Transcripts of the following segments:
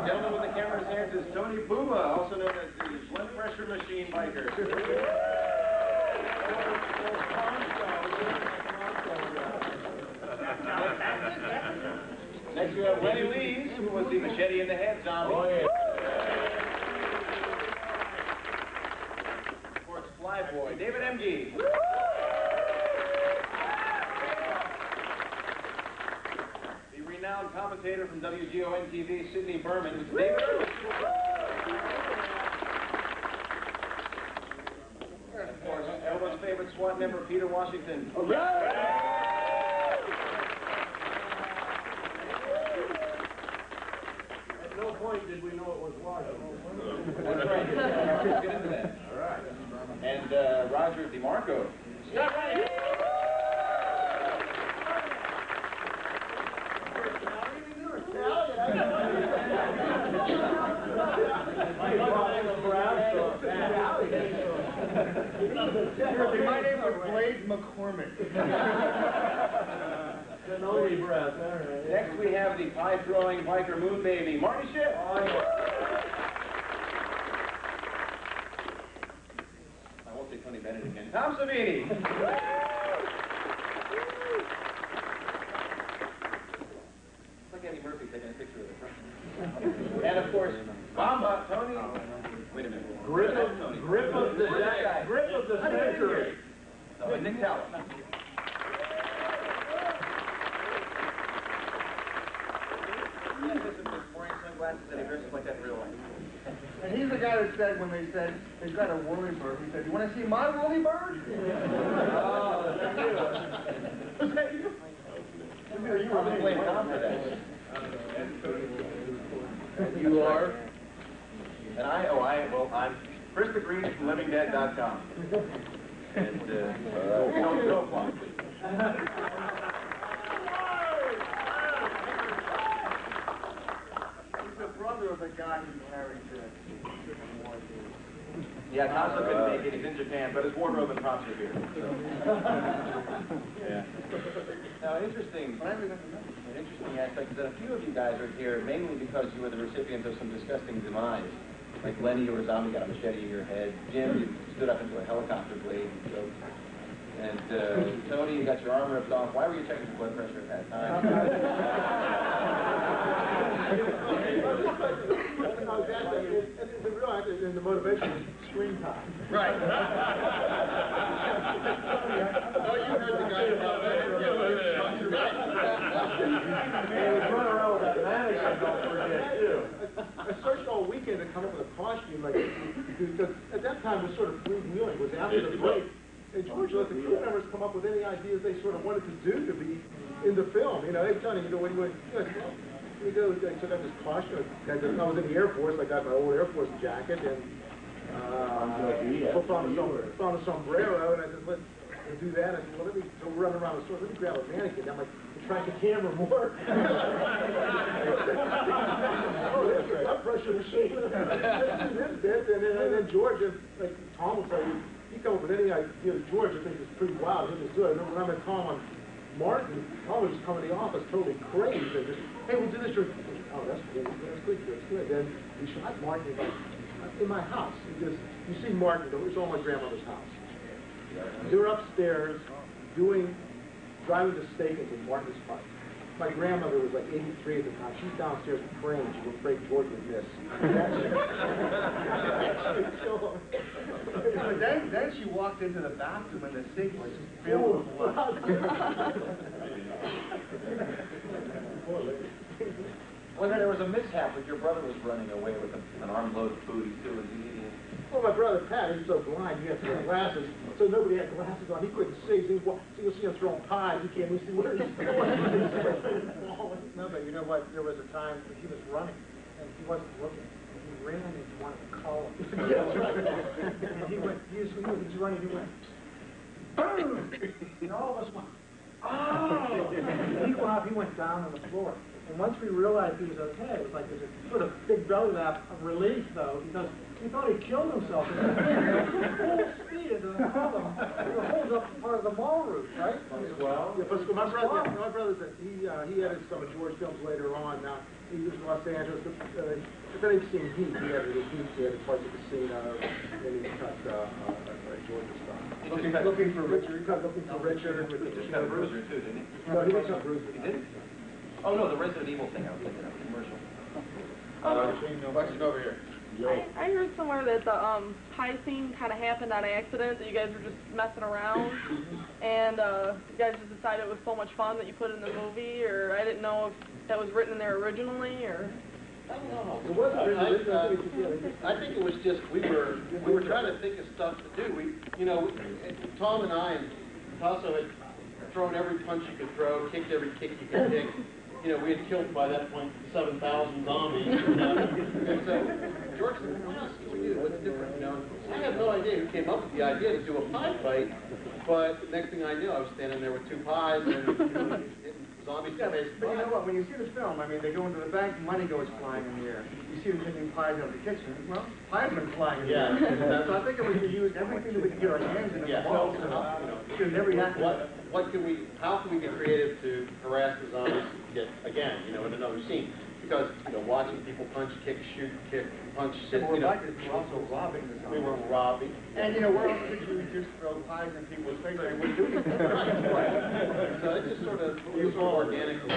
gentleman with the camera's hands is Tony Puma, also known as the Blood Pressure Machine Biker. Next we have Lenny Lees, who was the machete in the head zombie. Oh, yeah. Of course, Flyboy, David Emge. The renowned commentator from WGON-TV, Sidney Berman, David Irwin. And of course, everyone's favorite SWAT member, Peter Washington. All right. Did we know it was Washington? That's right. Let's get into that. All right. And Roger DeMarco. Stop right here. My name is Blade McCormick. Next we have the pie-throwing biker moon baby, Marty Schiff. I won't say Tony Bennett again. Tom Savini. It's like Eddie Murphy taking a picture of it. And of course, Bomba Tony. Wait a minute. Grip of the century. No, Nick Talent. That he dresses like that in real life. And he's the guy that said, when they said they've got a whirly bird, he said, "You want to see my whirly bird?" Oh, that's you. Was that you? You were playing Tom for that. And you are? And I'm Chris the Green from LivingDead.com. And, no applause, please. Of the guy who carried the yeah, Costa couldn't make it. He's in Japan, but his wardrobe and props are here. So. Yeah. Now, an interesting aspect is that a few of you guys are here mainly because you were the recipients of some disgusting demise. Like Lenny, you were a zombie, got a machete in your head. Jim, you stood up into a helicopter blade. And Tony, you got your arm ripped off. Why were you checking your blood pressure at that time? In the motivation, screen time. Right. Oh, you heard the guy about that. And he run around with that mannequin, don't forget, too. I searched all weekend to come up with a costume, like, because at that time it was sort of freewheeling. It was after the break. And George let the crew members come up with any ideas they sort of wanted to do to be in the film. You know, hey, Johnny, when you go, I took out this costume. I was in the Air Force. I got my old Air Force jacket and found a sombrero, and I said, let's do that. I said, well, let me go run around the store. Let me grab a mannequin. I'm like, track the camera more. Oh, that's right. Blood pressure machine. And then George, like Tom will tell you, he come up with any idea. George, I think, is pretty wild. He was good. I remember when I met Tom on Martin, Tom would just come in the office totally crazy. And just, hey, we'll do this. Oh, that's good. That's good. That's good. Then we shot Martin in my house. You see Martin, it's all my grandmother's house. They were upstairs driving to Steakins in Martin's Park. My grandmother was like 83 at the time. She's downstairs praying she was afraid George would miss. But then she walked into the bathroom and the sink was just filled with blood. Well, there was a mishap with your brother was running away with an armload of food. He still was eating. Well, my brother Pat, he's so blind, he has to wear glasses, so nobody had glasses on. He couldn't see. So you'll see him throwing pies. He can't even see where he's going. No, but you know what? There was a time when he was running, and he wasn't looking. He ran into one of the columns. And he was running, he went, boom! And all of us went, oh! He went top, he went down on the floor. And once we realized he was okay, it was like there's a sort of big belly laugh of relief, though, because we thought he killed himself. And he went full speed into the column. It holds up part of the mall roof, right? Well, yeah, but my brother said he edited some of George films later on. Now he was in Los Angeles. If anybody's seen Heat, he edited Heat. He edited parts of Casino, and he cut George's stuff. Looking for Richard. Looking for Richard. He just got a bruiser too, didn't he? No, he didn't cut Bruiser. He didn't? Oh no, the Resident Evil thing I was thinking of, commercial. Question over here. I heard somewhere that the pie scene kind of happened on accident, that you guys were just messing around, and you guys just decided it was so much fun that you put it in the movie, or I didn't know if that was written in there originally, or... I don't know. It wasn't originally. I think it was just we were trying to think of stuff to do. Tom and I and Tasso had thrown every punch you could throw, kicked every kick you could kick. We had killed by that point 7,000 zombies. And so George said, "What else can we do? What's different?" I have no idea who came up with the idea to do a pie fight. But next thing I knew, I was standing there with 2 pies and zombies. Yeah, but you know what? When you see the film, I mean, they go into the bank, money goes flying in the air. You see them taking pies out of the kitchen. Well, pies have been flying in the air. Yeah. So I think if we could use everything that we can get our hands in the balls, in every act. How can we get creative to harass the zombies again, in another scene? Because, watching people punch, kick, shoot, kick, punch, sit, We're also robbing the zombies. we were robbing. And we're also usually just throw pies in people's faces and we're doing it. Right. So it just sort of organically.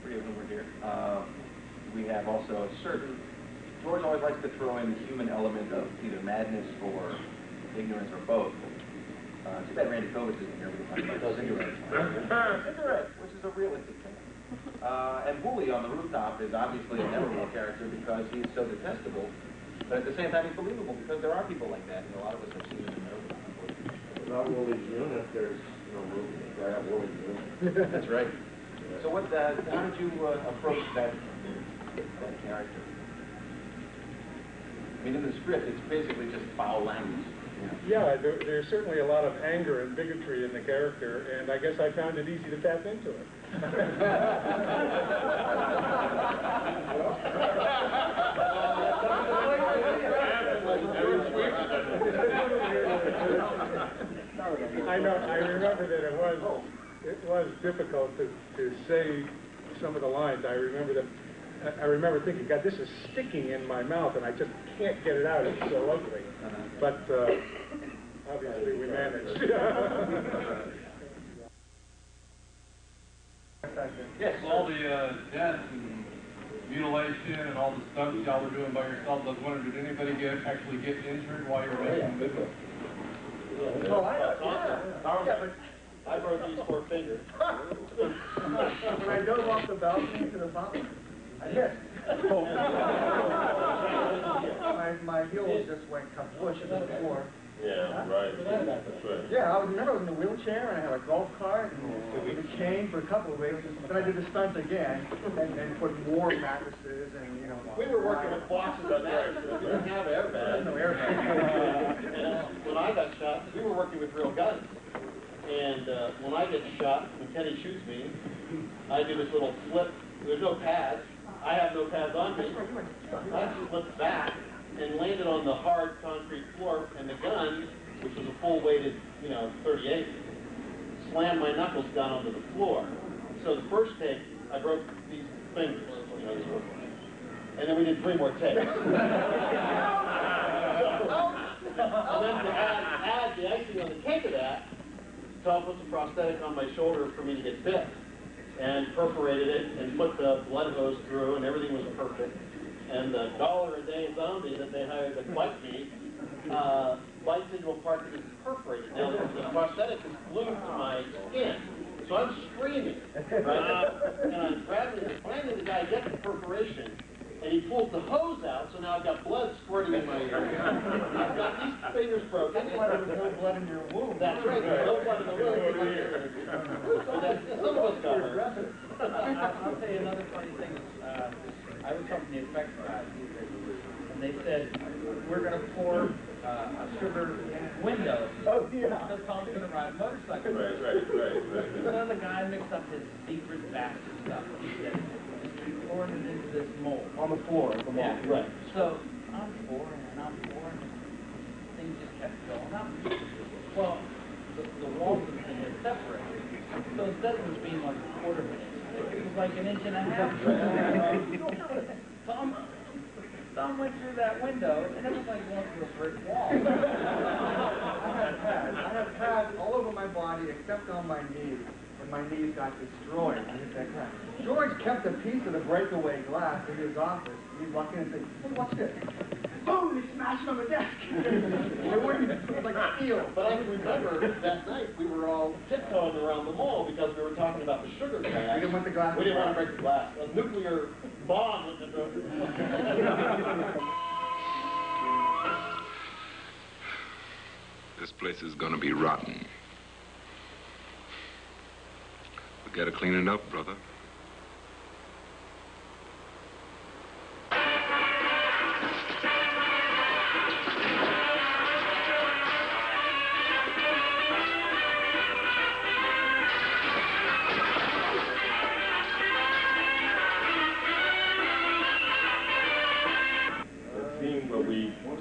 Three of them were here. We have also a certain, George always likes to throw in the human element of either madness or ignorance or both. Too bad Randy Kovic isn't here. We can talk about cigarettes. Cigarette, which is a realistic thing. And Wooly on the rooftop is obviously a memorable character because he's so detestable, but at the same time he's believable because there are people like that, and a lot of us have seen him and know them. Without Wooly's unit, there's no room to grab Wooly's unit. That's right. So how did you approach that character? I mean, in the script, it's basically just foul language. Yeah, there's certainly a lot of anger and bigotry in the character, and I guess I found it easy to tap into it. I know. I remember that it was difficult to say some of the lines. I remember thinking, God, this is sticking in my mouth, and I just can't get it out. It's so ugly. But obviously, we managed. Yes. All the death and mutilation and all the stuff y'all were doing by yourselves, I was wondering, did anybody actually get injured while you were making the video? I broke these 4 fingers. When I dove off the balcony to the bottom, I hit. My heels just went kaput to the floor. Yeah, right. That's right. Yeah, I was in a wheelchair and I had a golf cart and a cane for a couple of weeks. Then I did the stunt again and put more mattresses and, We were working with boxes of mattresses. We didn't have airbags. No airbags. When I got shot, we were working with real guns. And when I get shot, when Kenny shoots me, I do this little flip. There's no pads. I have no pads on me. I just flipped back and landed on the hard concrete floor, and the gun, which was a full-weighted, 38, slammed my knuckles down onto the floor. So the first take, I broke these fingers, and then we did 3 more takes. And then to add the icing on the cake of that, Tom puts a prosthetic on my shoulder for me to get bit, and perforated it and put the blood hose through, and everything was perfect. And the $1-a-day zombie that they hired to bite me, bites into a part that is perforated. Now, the prosthetic is glued to my skin, so I'm screaming, right? And I'm grabbing it. Finally, the guy gets the perforation, and he pulls the hose out, so now I've got blood squirting in my ear. I've got these fingers broken. That's why there was no blood in your wound. That's right, there's no blood in the wound. So that's, some of us got hurt. I'll tell you another funny thing. I was helping the effects guys, and they said, we're going to pour a sugar window. Oh, yeah. Because Tom's going to ride a motorcycle. Right. So the guy mixed up his secret bastard stuff. He said, poured it into this mold. On the floor of the mall. Yeah, right. So I'm pouring and things just kept going up. Well, the walls of the thing had separated. So instead of it being like a quarter of an inch, it was like an inch and a half. Tom went through that window, and it was like going through a brick wall. I have pads all over my body except on my knees, and my knees got destroyed. George kept a piece of the breakaway glass in his office. He'd walk in and say, "Hey, what's this?" Boom! He smashed on the desk. It was like steel. But I can remember that night we were all tiptoeing around the mall because we were talking about the sugar glass. We didn't want the glass. We didn't want to break the glass. A nuclear bomb was This place is gonna be rotten. We gotta clean it up, brother.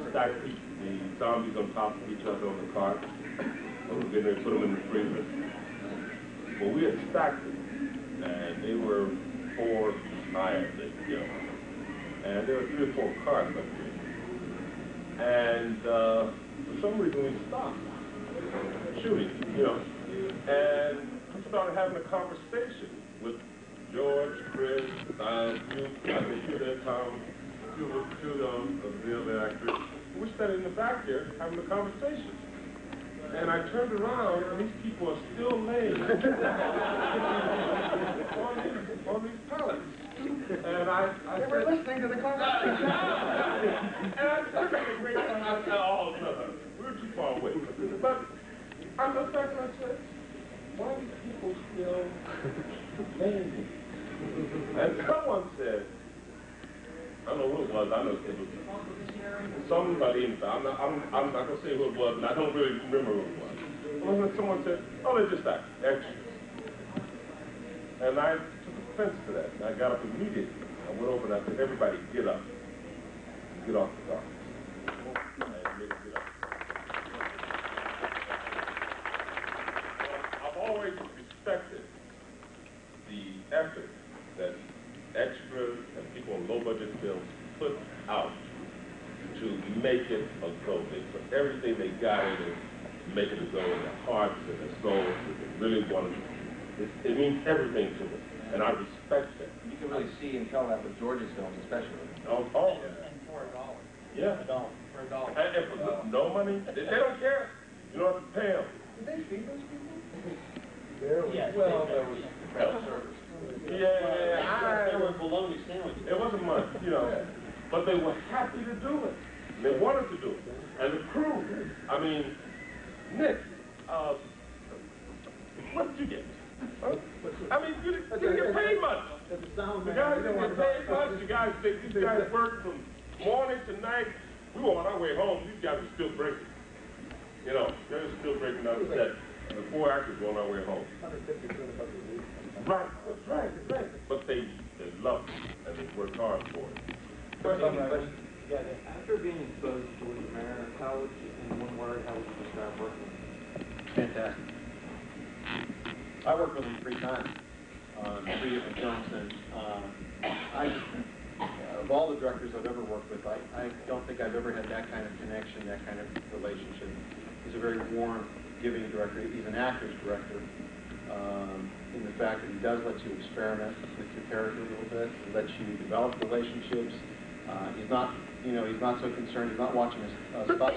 Stacked the zombies on top of each other on the cart. And then they put them in the freezer. Well, we had stacked them, and they were 4 higher than, and there were 3 or 4 cars up there. And for some reason we stopped shooting, and we started having a conversation with George, Chris, you, I think you there, Tom, two of the other actors. We're standing in the back there having a conversation. And I turned around, and these people are still laying on these pallets. And I They were listening to the conversation. and I took it a great time. I said, oh, no, we were too far away. But I looked back and I said, why are these people still laying? And someone said, I don't know who it was. I know it was somebody inside. I'm not going to say who it was, and I don't really remember who it was. Well, when someone said, oh, they're just extras. And I took offense to that. And I got up immediately. I went over and I said, everybody get up. Get off the car. And they get up. I've always respected the effort that extras and people on low-budget films put out to make it a go. They put everything they got in it to make it a go in their hearts and their souls. They really wanted it. It means everything to them, and I respect that. You can really see and tell that with George's films, especially. Oh, And for $1. yeah. For $1. And for no money, they don't care. You don't have to pay them. Did they feed those people? Yes. Well, there was health service. There were bologna sandwiches. It wasn't much, but they were happy to do it. They wanted to do it. And the crew, I mean, Nick, what did you get? Huh? I mean, you didn't get paid much. The guys didn't get paid much. These guys worked from morning to night. We were on our way home. These guys were still drinking. They were still drinking on the set. The 4 actors were on our way home. Right, that's right. But they loved it, and they worked hard for it. After being exposed to George Romero, how would you, in one word, how would you describe working with him? Fantastic. I worked with him 3 times on 3 different films, and of all the directors I've ever worked with, I don't think I've ever had that kind of connection, that kind of relationship. He's a very warm, giving director. He's an actor's director. In the fact that he does let you experiment with your character a little bit, he lets you develop relationships. He's not so concerned. He's not watching a spot